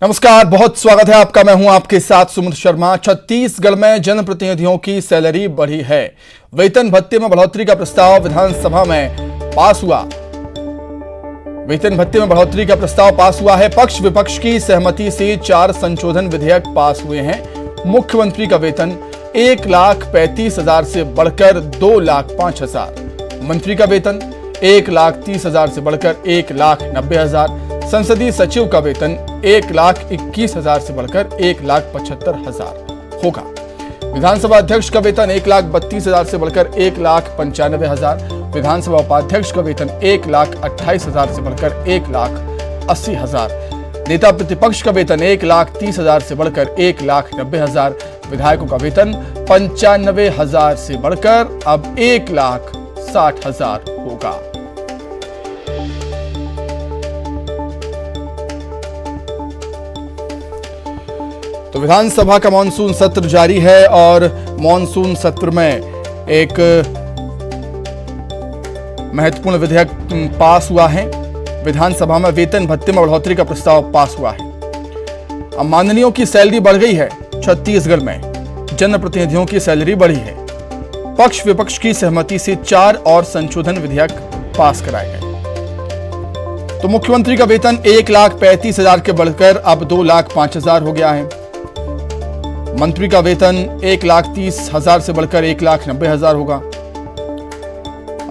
नमस्कार, बहुत स्वागत है आपका। मैं हूं आपके साथ सुमित शर्मा। छत्तीसगढ़ में जनप्रतिनिधियों की सैलरी बढ़ी है। वेतन भत्ते में बढ़ोतरी का प्रस्ताव विधानसभा में पास हुआ। वेतन भत्ते में बढ़ोतरी का प्रस्ताव पास हुआ है। पक्ष विपक्ष की सहमति से 4 संशोधन विधेयक पास हुए हैं। मुख्यमंत्री का वेतन 1,35,000 से बढ़कर 2,05,000। मंत्री का वेतन 1,30,000 से बढ़कर 1,90,000। संसदीय सचिव का वेतन 1,21,000 से बढ़कर 1,75,000 होगा। विधानसभा अध्यक्ष का वेतन 1,32,000 से बढ़कर 1,95,000। विधानसभा उपाध्यक्ष का वेतन 1,28,000 से बढ़कर 1,80,000। नेता प्रतिपक्ष का वेतन 1,30,000 से बढ़कर 1,90,000। विधायकों का वेतन 95,000 से बढ़कर अब 1,60,000 होगा। तो विधानसभा का मॉनसून सत्र जारी है और मॉनसून सत्र में एक महत्वपूर्ण विधेयक पास हुआ है। विधानसभा में वेतन भत्ते में बढ़ोतरी का प्रस्ताव पास हुआ है। अब माननीयों की सैलरी बढ़ गई है। छत्तीसगढ़ में जनप्रतिनिधियों की सैलरी बढ़ी है। पक्ष विपक्ष की सहमति से 4 और संशोधन विधेयक पास कराए गए। तो मुख्यमंत्री का वेतन 1,35,000 के बढ़कर अब 2,05,000 हो गया है। मंत्री का वेतन 1,30,000 से बढ़कर 1,90,000 होगा।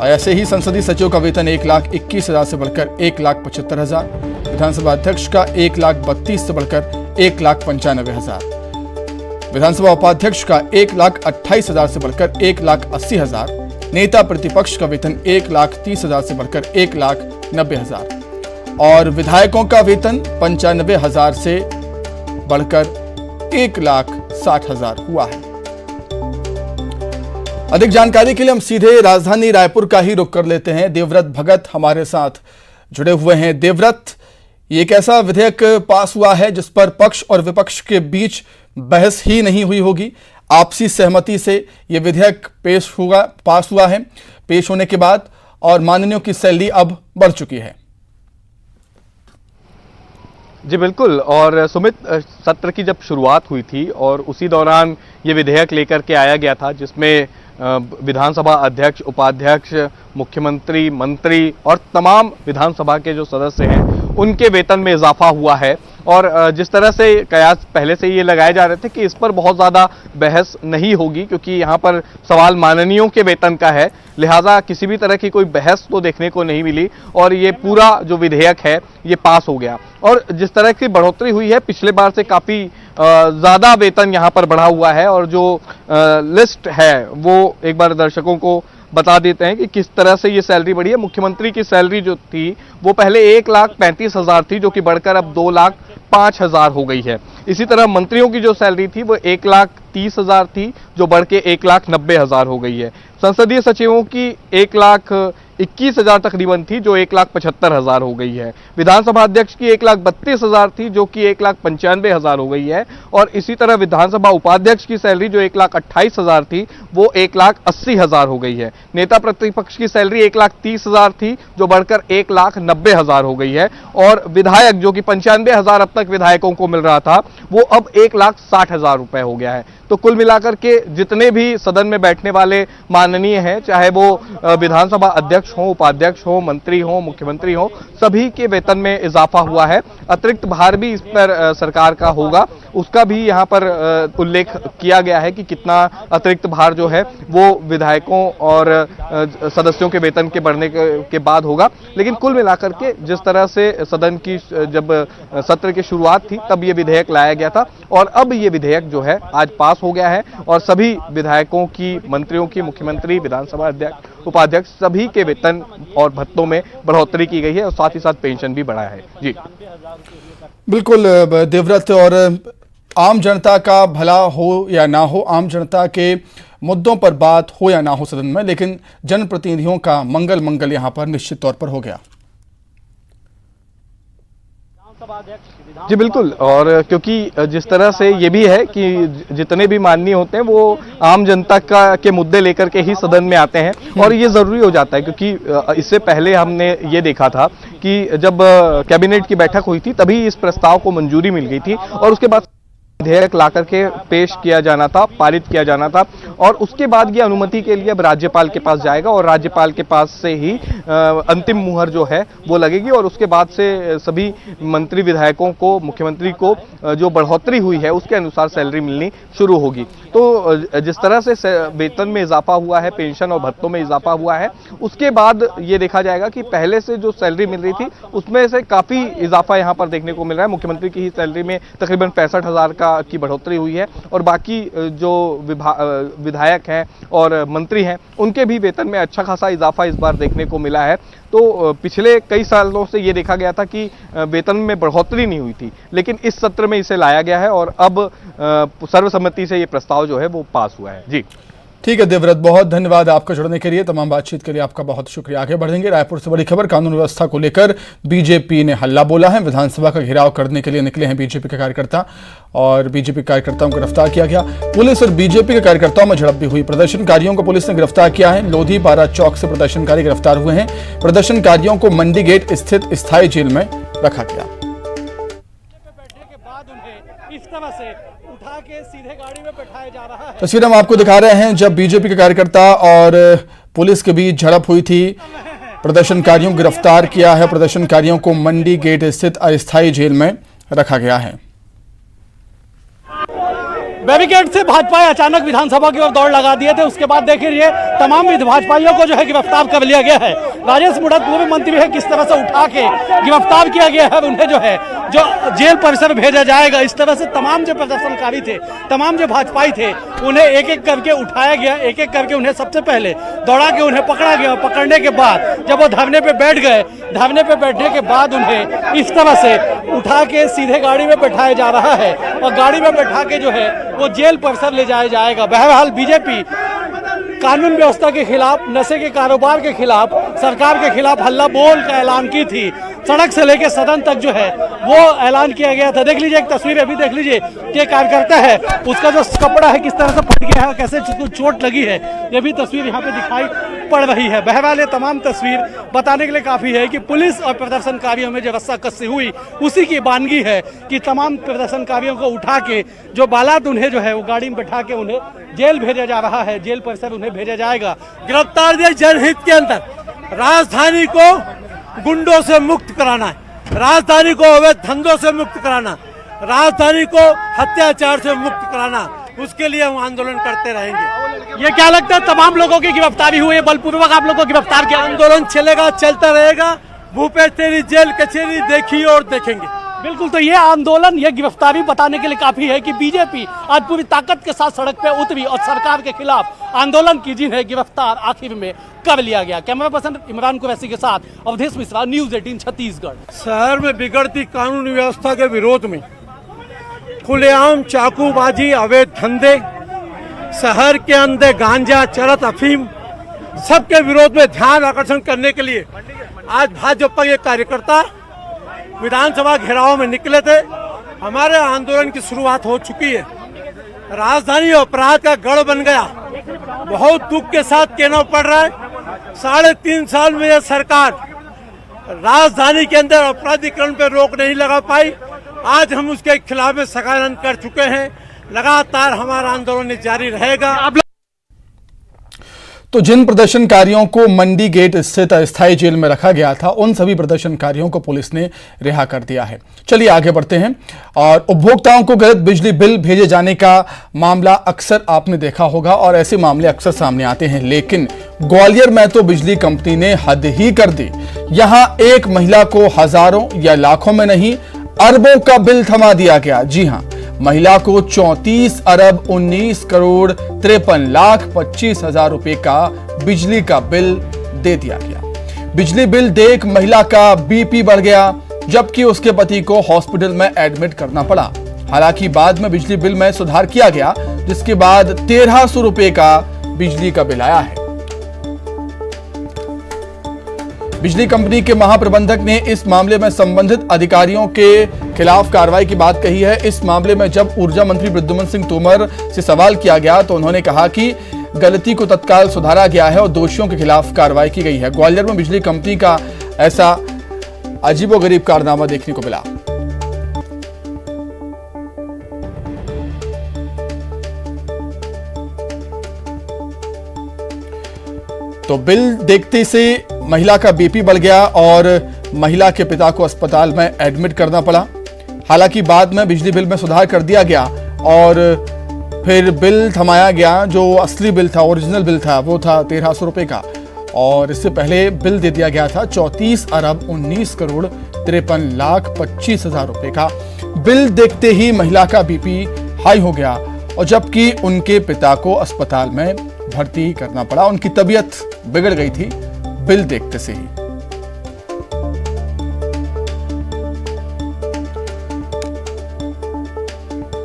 ऐसे ही संसदीय सचिव का वेतन 1,21,000 से बढ़कर 1,75,000। विधानसभा अध्यक्ष का 1,32,000 से बढ़कर 1,95,000। विधानसभा उपाध्यक्ष का 1,28,000 से बढ़कर 1,80,000। नेता प्रतिपक्ष का वेतन 1,30,000 से बढ़कर 1,90,000 और विधायकों का वेतन 95,000 से बढ़कर 1,60,000 हुआ है। अधिक जानकारी के लिए हम सीधे राजधानी रायपुर का ही रुख कर लेते हैं। देवव्रत भगत हमारे साथ जुड़े हुए हैं। देवव्रत, ये एक ऐसा विधेयक पास हुआ है जिस पर पक्ष और विपक्ष के बीच बहस ही नहीं हुई होगी। आपसी सहमति से यह विधेयक पास हुआ है। पेश होने के बाद और माननीयों की सैलरी अब बढ़ चुकी है। जी बिल्कुल। और सुमित, सत्र की जब शुरुआत हुई थी और उसी दौरान ये विधेयक लेकर के आया गया था जिसमें विधानसभा अध्यक्ष, उपाध्यक्ष, मुख्यमंत्री, मंत्री और तमाम विधानसभा के जो सदस्य हैं उनके वेतन में इजाफा हुआ है। और जिस तरह से कयास पहले से ये लगाए जा रहे थे कि इस पर बहुत ज़्यादा बहस नहीं होगी क्योंकि यहाँ पर सवाल माननीयों के वेतन का है, लिहाजा किसी भी तरह की कोई बहस तो देखने को नहीं मिली और ये पूरा जो विधेयक है ये पास हो गया। और जिस तरह की बढ़ोतरी हुई है पिछले बार से काफ़ी ज़्यादा वेतन यहाँ पर बढ़ा हुआ है और जो लिस्ट है वो एक बार दर्शकों को बता देते हैं कि किस तरह से ये सैलरी बढ़ी है। मुख्यमंत्री की सैलरी जो थी वो पहले 1,35,000 थी जो कि बढ़कर अब 2,05,000 हो गई है। इसी तरह मंत्रियों की जो सैलरी थी वो 1,30,000 थी जो बढ़ के 1,90,000 हो गई है। संसदीय सचिवों की 1,21,000 तकरीबन थी जो 1,75,000 हो गई है। विधानसभा अध्यक्ष की 1,32,000 थी जो कि 1,95,000 हो गई है। और इसी तरह विधानसभा उपाध्यक्ष की सैलरी जो 1,28,000 थी वो 1,80,000 हो गई है। नेता प्रतिपक्ष की सैलरी 1,30,000 थी जो बढ़कर 1,90,000 हो गई है। और विधायक जो कि 95,000 अब तक विधायकों को मिल रहा था वो अब 1,60,000 रुपए हो गया है। तो कुल मिलाकर के जितने भी सदन में बैठने वाले माननीय हैं, चाहे वो विधानसभा अध्यक्ष हो, उपाध्यक्ष हो, मंत्री हो, मुख्यमंत्री हो, सभी के वेतन में इजाफा हुआ है। अतिरिक्त भार भी इस पर सरकार का होगा, उसका भी यहाँ पर उल्लेख किया गया है कि कितना अतिरिक्त भार जो है वो विधायकों और सदस्यों के वेतन के बढ़ने के बाद होगा। लेकिन कुल मिलाकर के जिस तरह से सदन की जब सत्र की शुरुआत थी तब ये विधेयक लाया गया था और अब ये विधेयक जो है आज पास हो गया है और सभी विधायकों की, मंत्रियों की, मुख्यमंत्री, विधानसभा अध्यक्ष, उपाध्यक्ष सभी के वेतन और भत्तों में बढ़ोतरी की गई है और साथ ही साथ पेंशन भी बढ़ा है। जी बिल्कुल देवव्रत, और आम जनता का भला हो या ना हो, आम जनता के मुद्दों पर बात हो या ना हो सदन में, लेकिन जनप्रतिनिधियों का मंगल यहाँ पर निश्चित तौर पर हो गया। जी बिल्कुल, और क्योंकि जिस तरह से ये भी है कि जितने भी माननीय होते हैं वो आम जनता के मुद्दे लेकर के ही सदन में आते हैं, और ये जरूरी हो जाता है क्योंकि इससे पहले हमने ये देखा था कि जब कैबिनेट की बैठक हुई थी तभी इस प्रस्ताव को मंजूरी मिल गई थी और उसके बाद विधेयक ला करके पेश किया जाना था, पारित किया जाना था, और उसके बाद ये अनुमति के लिए अब राज्यपाल के पास जाएगा और राज्यपाल के पास से ही अंतिम मुहर जो है वो लगेगी, और उसके बाद से सभी मंत्री विधायकों को, मुख्यमंत्री को जो बढ़ोतरी हुई है उसके अनुसार सैलरी मिलनी शुरू होगी। तो जिस तरह से वेतन में इजाफा हुआ है, पेंशन और भत्तों में इजाफा हुआ है, उसके बाद ये देखा जाएगा कि पहले से जो सैलरी मिल रही थी उसमें से काफी इजाफा यहाँ पर देखने को मिल रहा है। मुख्यमंत्री की ही सैलरी में तकरीबन 65,000 की बढ़ोतरी हुई है, और बाकी जो विधायक हैं और मंत्री हैं उनके भी वेतन में अच्छा खासा इजाफा इस बार देखने को मिला है। तो पिछले कई सालों से ये देखा गया था कि वेतन में बढ़ोतरी नहीं हुई थी, लेकिन इस सत्र में इसे लाया गया है और अब सर्वसम्मति से ये प्रस्ताव जो है वो पास हुआ है। जी ठीक है देवव्रत, बहुत धन्यवाद आपका जुड़ने के लिए, तमाम बातचीत के लिए आपका बहुत शुक्रिया। आगे बढ़ेंगे। रायपुर से बड़ी खबर, कानून व्यवस्था को लेकर बीजेपी ने हल्ला बोला है। विधानसभा का घेराव करने के लिए निकले हैं बीजेपी के कार्यकर्ता, और बीजेपी कार्यकर्ताओं को गिरफ्तार किया गया। पुलिस और बीजेपी के कार्यकर्ताओं में झड़प भी हुई। प्रदर्शनकारियों को पुलिस ने गिरफ्तार किया है। लोधी बारा चौक से प्रदर्शनकारी गिरफ्तार हुए हैं। प्रदर्शनकारियों को मंडी गेट स्थित स्थायी जेल में रखा गया। इस तरह से उठा के सीधे गाड़ी में बैठाया जा रहा है। तस्वीर हम आपको दिखा रहे हैं जब बीजेपी के कार्यकर्ता और पुलिस के बीच झड़प हुई थी। प्रदर्शनकारियों को गिरफ्तार किया है। प्रदर्शनकारियों को मंडी गेट स्थित अस्थायी जेल में रखा गया है। बैरिकेड से भाजपा अचानक विधानसभा की ओर दौड़ लगा दिए थे। उसके बाद देखिए तमाम भाजपाइयों को जो है गिरफ्तार कर लिया गया है। राजेश मुड़त पूर्व मंत्री है, किस तरह से उठा के गिरफ्तार किया गया है, उन्हें जो है जो जेल परिसर भेजा जाएगा। इस तरह से तमाम जो प्रदर्शनकारी थे, तमाम जो भाजपाई थे, उन्हें एक एक करके उठाया गया। एक एक करके उन्हें सबसे पहले दौड़ा के उन्हें पकड़ा गया। पकड़ने के बाद जब वो धरने पे बैठ गए, धरने पे बैठने के बाद उन्हें इस तरह से उठा के सीधे गाड़ी में बैठाया जा रहा है, और गाड़ी में बैठा के जो है वो जेल परिसर ले जाया जाएगा। बहरहाल बीजेपी कानून व्यवस्था के खिलाफ, नशे के कारोबार के खिलाफ, सरकार के खिलाफ हल्ला बोल का ऐलान की थी। सड़क से लेकर सदन तक जो है वो ऐलान किया गया था। देख लीजिए एक तस्वीर अभी देख लीजिए कि कार्यकर्ता है, उसका जो कपड़ा है किस तरह से फट गया है, कैसे चोट लगी है, ये भी तस्वीर यहाँ पे दिखाई पड़ रही है। बहरहाल ये तमाम तस्वीर बताने के लिए काफी है कि पुलिस और प्रदर्शनकारियों में जो रस्साकसी हुई उसी की वानगी है कि तमाम प्रदर्शनकारियों को उठा के जो बालात उन्हें जो है वो गाड़ी में बैठा के उन्हें जेल भेजा जा रहा है। जेल परिसर उन्हें भेजा जाएगा। गिरफ्तार दिया जनहित के अंदर राजधानी को गुंडों से मुक्त कराना है, राजधानी को अवैध धंधों से मुक्त कराना, राजधानी को अत्याचार से मुक्त कराना, उसके लिए हम आंदोलन करते रहेंगे। ये क्या लगता है तमाम लोगों की गिरफ्तारी हुई है, बलपूर्वक आप लोगों को गिरफ्तार किया? आंदोलन चलेगा, चलता रहेगा। भूपेश तेरी जेल कचहरी देखी और देखेंगे। बिल्कुल, तो ये आंदोलन, ये गिरफ्तारी बताने के लिए काफी है कि बीजेपी आज पूरी ताकत के साथ सड़क पे उतरी और सरकार के खिलाफ आंदोलन की, जिन्हें गिरफ्तार आखिर में कर लिया गया। कैमरा पर्सन इमरान कुरैशी के साथ अवधेश मिश्रा, न्यूज़ 18 छत्तीसगढ़। शहर में बिगड़ती कानून व्यवस्था के विरोध में खुलेआम चाकूबाजी, अवैध धंधे, शहर के अंदर गांजा, चरस, अफीम, सबके विरोध में ध्यान आकर्षण करने के लिए आज भाजपा के कार्यकर्ता विधानसभा घेराव में निकले थे। हमारे आंदोलन की शुरुआत हो चुकी है। राजधानी अपराध का गढ़ बन गया। बहुत दुख के साथ कहना पड़ रहा है, 3.5 साल में यह सरकार राजधानी के अंदर अपराधीकरण पर रोक नहीं लगा पाई। आज हम उसके खिलाफ में सकालन कर चुके हैं। लगातार हमारा आंदोलन जारी रहेगा। तो जिन प्रदर्शनकारियों को मंडी गेट स्थित अस्थायी जेल में रखा गया था, उन सभी प्रदर्शनकारियों को पुलिस ने रिहा कर दिया है। चलिए आगे बढ़ते हैं। और उपभोक्ताओं को गलत बिजली बिल भेजे जाने का मामला अक्सर आपने देखा होगा, और ऐसे मामले अक्सर सामने आते हैं, लेकिन ग्वालियर में तो बिजली कंपनी ने हद ही कर दी। यहां एक महिला को हजारों या लाखों में नहीं, अरबों का बिल थमा दिया गया। जी हां, महिला को 34 अरब 19 करोड़ 53 लाख 25 हजार रुपए का बिजली का बिल दे दिया गया। बिजली बिल देख महिला का बीपी बढ़ गया, जबकि उसके पति को हॉस्पिटल में एडमिट करना पड़ा। हालांकि बाद में बिजली बिल में सुधार किया गया, जिसके बाद 1300 रुपए का बिजली का बिल आया है। बिजली कंपनी के महाप्रबंधक ने इस मामले में संबंधित अधिकारियों के खिलाफ कार्रवाई की बात कही है। इस मामले में जब ऊर्जा मंत्री प्रद्युम्न सिंह तोमर से सवाल किया गया तो उन्होंने कहा कि गलती को तत्काल सुधारा गया है और दोषियों के खिलाफ कार्रवाई की गई है। ग्वालियर में बिजली कंपनी का ऐसा अजीबोगरीब कारनामा देखने को मिला। तो बिल देखते से महिला का बीपी बढ़ गया और महिला के पिता को अस्पताल में एडमिट करना पड़ा। हालांकि बाद में बिजली बिल में सुधार कर दिया गया और फिर बिल थमाया गया। जो असली बिल था, ओरिजिनल बिल था, वो था 1300 रुपए का और इससे पहले बिल दे दिया गया था 34 अरब 19 करोड़ 53 लाख 25 हजार रुपए का। बिल देखते ही महिला का बीपी हाई हो गया और जबकि उनके पिता को अस्पताल में भर्ती करना पड़ा। उनकी तबीयत बिगड़ गई थी बिल देखते से ही।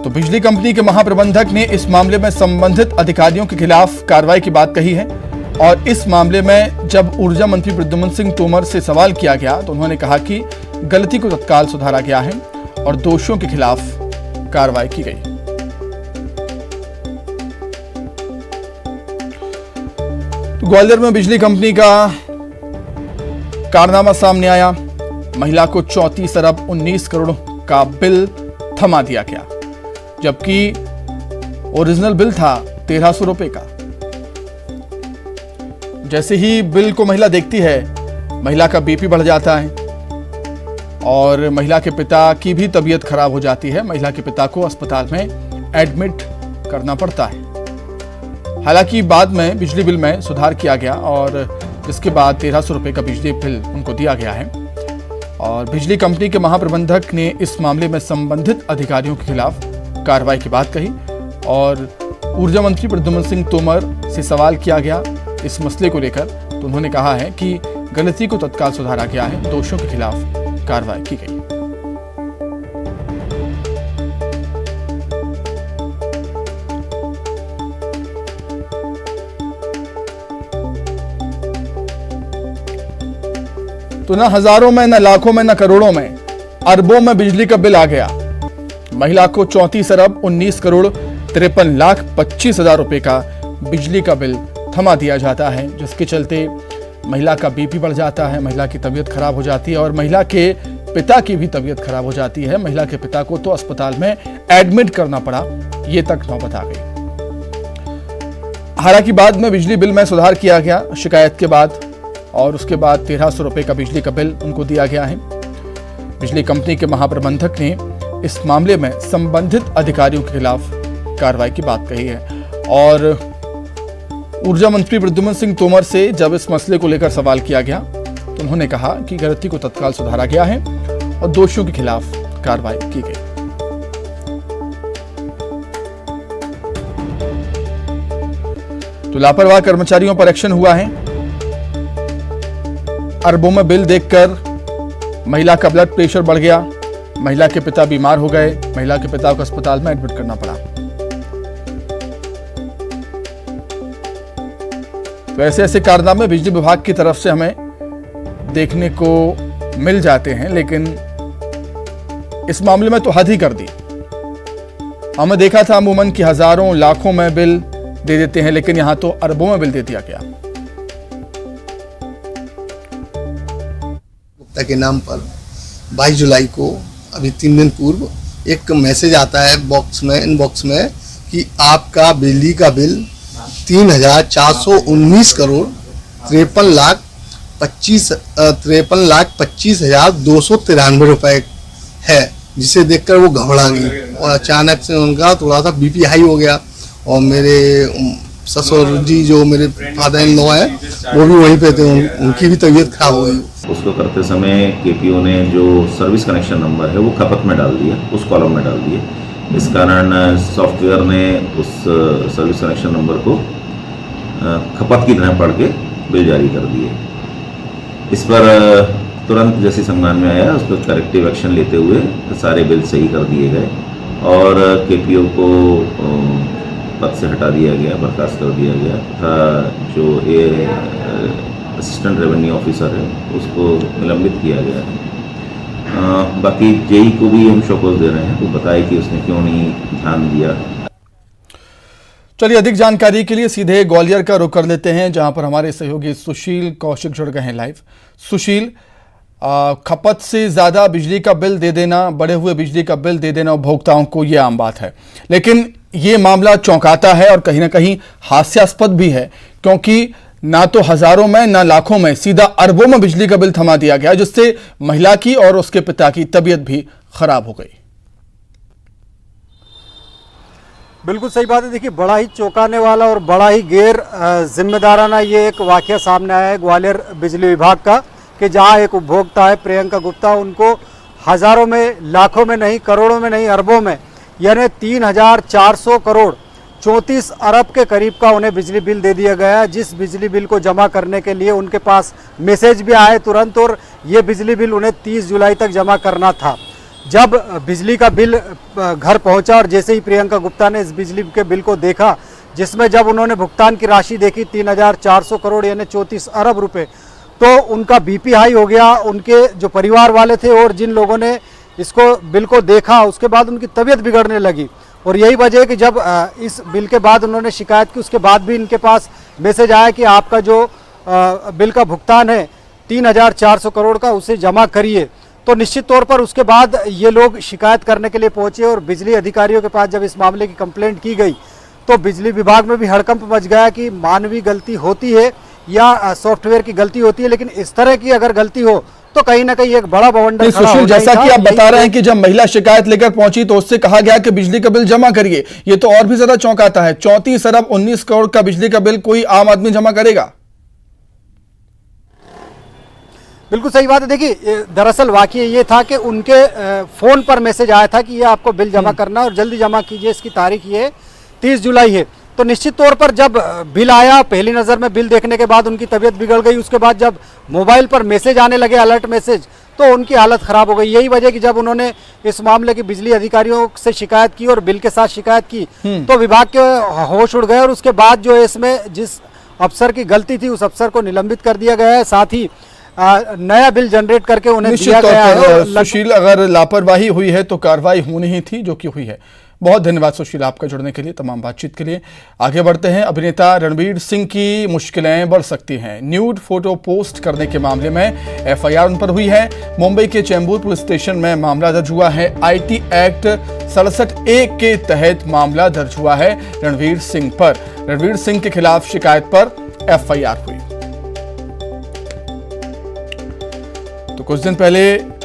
तो बिजली कंपनी के महाप्रबंधक ने इस मामले में संबंधित अधिकारियों के खिलाफ कार्रवाई की बात कही है और इस मामले में जब ऊर्जा मंत्री प्रद्युम्न सिंह तोमर से सवाल किया गया तो उन्होंने कहा कि गलती को तत्काल सुधारा गया है और दोषियों के खिलाफ कार्रवाई की गई। तो ग्वालियर में बिजली कंपनी का कारनामा सामने आया। महिला को 34 अरब 19 करोड़ का बिल थमा दिया गया जबकि ओरिजिनल बिल था 1300 रुपए का। जैसे ही बिल को महिला देखती है, महिला का बीपी बढ़ जाता है और महिला के पिता की भी तबीयत खराब हो जाती है। महिला के पिता को अस्पताल में एडमिट करना पड़ता है। हालांकि बाद में बिजली बिल में सुधार किया गया और जिसके बाद 1300 रुपए का बिजली बिल उनको दिया गया है और बिजली कंपनी के महाप्रबंधक ने इस मामले में संबंधित अधिकारियों के खिलाफ कार्रवाई की बात कही और ऊर्जा मंत्री प्रद्युम्न सिंह तोमर से सवाल किया गया इस मसले को लेकर तो उन्होंने कहा है कि गलती को तत्काल सुधारा गया है, दोषियों के खिलाफ कार्रवाई की गई। तो न हजारों में, न लाखों में, न करोड़ों में, अरबों में बिजली का बिल आ गया। महिला को 34 अरब 19 करोड़ 53 लाख 25 हजार रुपए का बिजली का बिल थमा दिया जाता है जिसके चलते महिला का बीपी बढ़ जाता है, महिला की तबीयत खराब हो जाती है और महिला के पिता की भी तबीयत खराब हो जाती है। महिला के पिता को तो अस्पताल में एडमिट करना पड़ा, ये तक नौबत आ गई। हालांकि बाद में बिजली बिल में सुधार किया गया शिकायत के बाद और उसके बाद 1300 रुपए का बिजली का बिल उनको दिया गया है। बिजली कंपनी के महाप्रबंधक ने इस मामले में संबंधित अधिकारियों के खिलाफ कार्रवाई की बात कही है और ऊर्जा मंत्री प्रद्युम्न सिंह तोमर से जब इस मसले को लेकर सवाल किया गया तो उन्होंने कहा कि गलती को तत्काल सुधारा गया है और दोषियों के खिलाफ कार्रवाई की गई। तो लापरवाह कर्मचारियों पर एक्शन हुआ है। अरबों में बिल देखकर महिला का ब्लड प्रेशर बढ़ गया, महिला के पिता बीमार हो गए, महिला के पिता को अस्पताल में एडमिट करना पड़ा। तो ऐसे ऐसे कारनामे बिजली विभाग की तरफ से हमें देखने को मिल जाते हैं, लेकिन इस मामले में तो हद ही कर दी। हमने देखा था अमूमन कि हजारों लाखों में बिल दे देते हैं, लेकिन यहां तो अरबों में बिल दे दिया गया। गुप्ता के नाम पर 22 जुलाई को अभी 3 दिन पूर्व एक मैसेज आता है इनबॉक्स में कि आपका बिजली का बिल 3,419 करोड़ 53 लाख 25,293 रुपए है, जिसे देखकर वो घबरा गई और अचानक से उनका थोड़ा सा बीपी हाई हो गया और मेरे ससुर जी जो मेरे फादर इन लॉ हैं वो भी वहीं पे थे, उनकी भी तबीयत खराब हो गई। उसको करते समय केपीओ ने जो सर्विस कनेक्शन नंबर है वो खपत में डाल दिया, उस कॉलम में डाल दिया। इस कारण सॉफ्टवेयर ने उस सर्विस कनेक्शन नंबर को खपत की तरह पढ़ के बिल जारी कर दिए। इस पर तुरंत जैसे संज्ञान में आया उस पर करेक्टिव एक्शन लेते हुए सारे बिल सही कर दिए गए और केपीओ को पद से हटा दिया गया, बर्खास्त कर दिया गया तथा जो असिस्टेंट रेवेन्यू ऑफिसर है उसको निलंबित किया गया है। बाकी जेई को भी हम शोकॉज दे रहे हैं, वो बताए कि उसने क्यों नहीं ध्यान दिया। चलिए अधिक जानकारी के लिए सीधे ग्वालियर का रुख कर लेते हैं, जहां पर हमारे सहयोगी सुशील कौशिक जुड़ गए हैं लाइव। सुशील, खपत से ज़्यादा बिजली का बिल दे देना, बढ़े हुए बिजली का बिल दे देना उपभोक्ताओं को, ये आम बात है, लेकिन ये मामला चौंकाता है और कहीं ना कहीं हास्यास्पद भी है, क्योंकि ना तो हजारों में ना लाखों में, सीधा अरबों में बिजली का बिल थमा दिया गया, जिससे महिला की और उसके पिता की तबीयत भी खराब हो गई। बिल्कुल सही बात है। देखिए, बड़ा ही चौंकाने वाला और बड़ा ही गैर जिम्मेदाराना ये एक वाकया सामने आया है ग्वालियर बिजली विभाग का, कि जहां एक उपभोक्ता है प्रियंका गुप्ता, उनको हजारों में, लाखों में नहीं, करोड़ों में नहीं, अरबों में, यानी 3,400 करोड़ 34 अरब के करीब का उन्हें बिजली बिल दे दिया गया है, जिस बिजली बिल को जमा करने के लिए उनके पास मैसेज भी आए तुरंत, और ये बिजली बिल उन्हें 30 जुलाई तक जमा करना था। जब बिजली का बिल घर पहुंचा और जैसे ही प्रियंका गुप्ता ने इस बिजली के बिल को देखा, जिसमें जब उन्होंने भुगतान की राशि देखी 3,400 करोड़ यानी 34 अरब रुपए, तो उनका बीपी हाई हो गया। उनके जो परिवार वाले थे और जिन लोगों ने इसको बिल को देखा, उसके बाद उनकी तबीयत बिगड़ने लगी। और यही वजह है कि जब इस बिल के बाद उन्होंने शिकायत की, उसके बाद भी इनके पास मैसेज आया कि आपका जो बिल का भुगतान है 3,400 करोड़ का, उसे जमा करिए। तो निश्चित तौर पर उसके बाद ये लोग शिकायत करने के लिए पहुंचे और बिजली अधिकारियों के पास जब इस मामले की कंप्लेंट की गई, तो बिजली विभाग में भी हड़कंप मच गया कि मानवीय गलती होती है या सॉफ्टवेयर की गलती होती है, लेकिन इस तरह की अगर गलती हो तो कहीं ना कहीं एक बड़ा बवंडर खड़ा हो सुशील, जैसा कि आप बता रहे हैं कि जब महिला शिकायत लेकर पहुंची तो उससे कहा गया कि बिजली का बिल जमा करिए, ये तो और भी ज्यादा चौंकाता है। 34 अरब 19 करोड़ का बिजली का बिल कोई आम आदमी जमा करेगा? बिल्कुल सही बात है। देखिए, दरअसल वाकई ये था कि उनके फोन पर मैसेज आया था कि ये आपको बिल जमा करना है और जल्दी जमा कीजिए, इसकी तारीख ये 30 जुलाई है। तो निश्चित तौर पर जब बिल आया, पहली नज़र में बिल देखने के बाद उनकी तबीयत बिगड़ गई। उसके बाद जब मोबाइल पर मैसेज आने लगे, अलर्ट मैसेज, तो उनकी हालत ख़राब हो गई। यही वजह कि जब उन्होंने इस मामले की बिजली अधिकारियों से शिकायत की और बिल के साथ शिकायत की, तो विभाग के होश उड़ गए और उसके बाद जो है इसमें जिस अफसर की गलती थी उस अफसर को निलंबित कर दिया गया है। साथ ही नया बिल जनरेट करके उन्हें दिया गया है। सुशील, अगर लापरवाही हुई है तो कार्रवाई होनी ही थी, जो कि हुई है। बहुत धन्यवाद सुशील आपका जुड़ने के लिए, तमाम बातचीत के लिए। आगे बढ़ते हैं। अभिनेता रणवीर सिंह की मुश्किलें बढ़ सकती हैं। न्यूड फोटो पोस्ट करने के मामले में एफआईआर उन पर हुई है। मुंबई के चेंबूर पुलिस स्टेशन में मामला दर्ज हुआ है। आईटी एक्ट 67A के तहत मामला दर्ज हुआ है रणवीर सिंह पर। रणवीर सिंह के खिलाफ शिकायत पर एफआईआर हुई। तो कुछ दिन पहले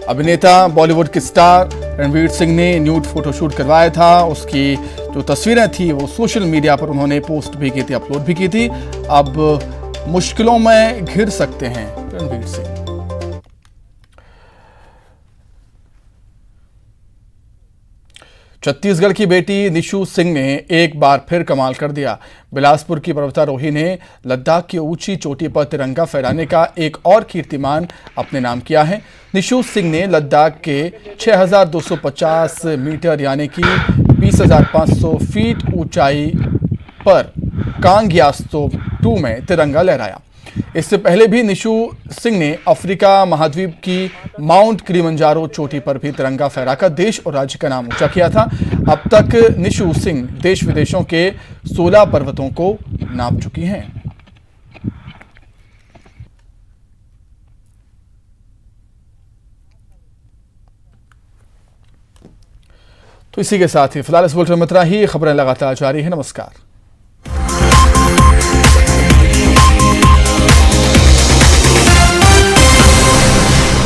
अभिनेता बॉलीवुड के स्टार रणवीर सिंह ने न्यूड फोटोशूट करवाया था। उसकी जो तस्वीरें थी वो सोशल मीडिया पर उन्होंने पोस्ट भी की थी, अपलोड भी की थी। अब मुश्किलों में घिर सकते हैं रणवीर सिंह। छत्तीसगढ़ की बेटी निशु सिंह ने एक बार फिर कमाल कर दिया। बिलासपुर की पर्वतारोही ने लद्दाख की ऊंची चोटी पर तिरंगा फहराने का एक और कीर्तिमान अपने नाम किया है। निशु सिंह ने लद्दाख के 6,250 मीटर यानी कि 20,500 फीट ऊंचाई पर कांग्यास्तो 2 में तिरंगा लहराया। इससे पहले भी निशु सिंह ने अफ्रीका महाद्वीप की माउंट किलिमंजारो चोटी पर भी तिरंगा फहराकर देश और राज्य का नाम ऊंचा किया था। अब तक निशु सिंह देश विदेशों के 16 पर्वतों को नाप चुकी हैं। तो इसी के साथ ही फिलहाल इस बुलेटिन में इतना ही। खबरें लगातार जारी है। नमस्कार।